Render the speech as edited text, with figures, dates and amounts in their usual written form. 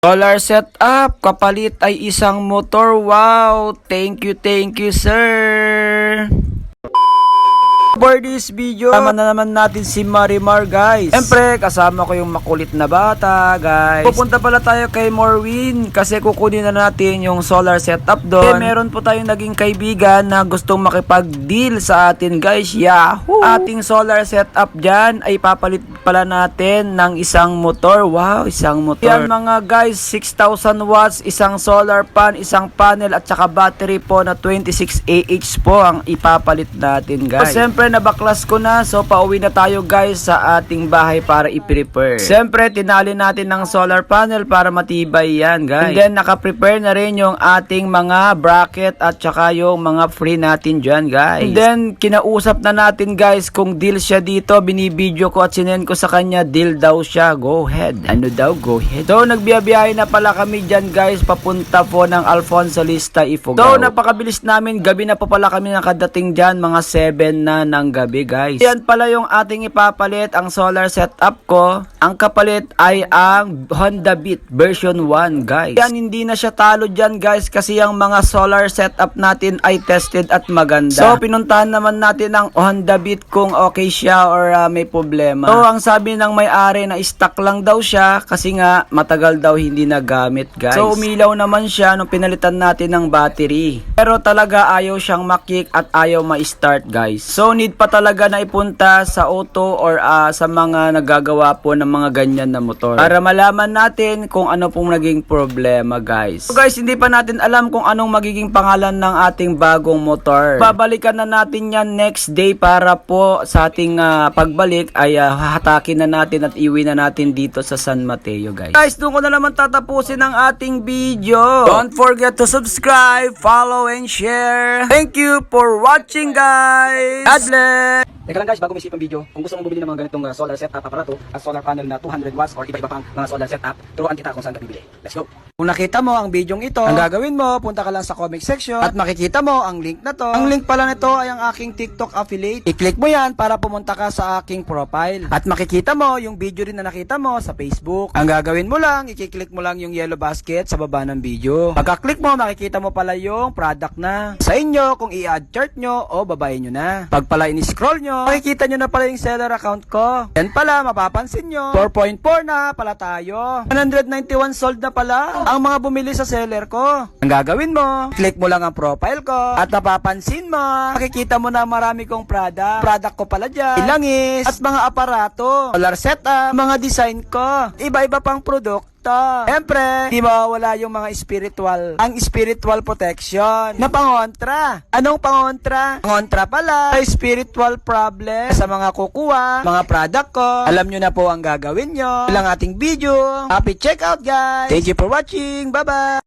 Solar setup, kapalit ay isang motor. Wow! Thank you, sir! For this video, kasama na naman natin si Marimar, guys. Siyempre, kasama ko yung makulit na bata, guys. Pupunta pala tayo kay Morwin kasi kukunin na natin yung solar setup doon. Meron po tayong naging kaibigan na gustong makipag-deal sa atin, guys. Yahoo! Ating solar setup dyan ay papalit pala natin ng isang motor. Wow, isang motor. Yan mga guys, 6,000 watts, isang solar pan, isang panel at saka battery po na 26 Ah po ang ipapalit natin, guys. So, siyempre, nabaklas ko na. So, pauwi na tayo, guys, sa ating bahay para i-prepare. Siyempre, tinali natin ng solar panel para matibay yan, guys. And then, naka-prepare na rin yung ating mga bracket at saka yung mga free natin dyan, guys. And then, kinausap na natin, guys, kung deal siya dito. Binibideo ko at sinend ko sa kanya, deal daw siya. Go ahead. Ano daw? Go ahead. So, nagbiyabiyahe na pala kami dyan, guys, papunta po ng Alfonso Lista, Ifugao. So, napakabilis namin. Gabi na pa pala kami nakadating dyan, mga 7 na ng gabi, guys. Yan pala yung ating ipapalit, ang solar setup ko. Ang kapalit ay ang Honda Beat version 1, guys. Yan, hindi na siya talo dyan, guys, kasi yung mga solar setup natin ay tested at maganda. So, pinuntahan naman natin ang Honda Beat kung okay siya or may problema. So, ang sabi ng may-ari na stock lang daw siya kasi nga matagal daw hindi nagamit, guys. So, umilaw naman siya nung pinalitan natin ng battery. Pero talaga ayaw siyang makick at ayaw ma-start, guys. So, need pa talaga na ipunta sa auto or sa mga nagagawa po ng mga ganyan na motor para malaman natin kung ano pong naging problema, guys. So, guys, hindi pa natin alam kung anong magiging pangalan ng ating bagong motor. Babalikan na natin yan next day para po sa ating pagbalik ay hahatakin na natin at iwi na natin dito sa San Mateo, guys. Guys, doon ko na naman tatapusin ang ating video. Don't forget to subscribe, follow, and share. Thank you for watching, guys. God bless! Teka lang, guys, bago may isipang video, kung gusto mong bumili ng mga ganitong solar setup aparato at solar panel na 200 watts or iba-iba pang mga solar setup, turuan kita kung saan ka bibili. Let's go! Kung nakita mo ang bidyong ito, ang gagawin mo, punta ka lang sa comment section at makikita mo ang link na to. Ang link pala nito ay ang aking TikTok affiliate. I-click mo yan para pumunta ka sa aking profile. At makikita mo yung video rin na nakita mo sa Facebook. Ang gagawin mo lang, i-click mo lang yung yellow basket sa baba ng video. Pagka-click mo, makikita mo pala yung product na sa inyo kung i-add chart nyo o babayin nyo na. Pag pala in-scroll nyo, makikita nyo na pala yung seller account ko. Yan pala, mapapansin nyo, 4.4 na pala tayo. 191 sold na pala ang mga bumili sa seller ko. Ang gagawin mo, click mo lang ang profile ko at napapansin mo, makikita mo na marami kong product ko pala dyan, ilangis at mga aparato, solar setup, mga design ko, iba-iba pang produkto. Siyempre, di mawawala yung mga ang spiritual protection na pangontra. Anong pangontra? Pangontra pala sa spiritual problem sa mga kukuha, mga product ko. Alam nyo na po ang gagawin nyo. Ilang ating video. Happy checkout, guys. Thank you for watching. Bye-bye.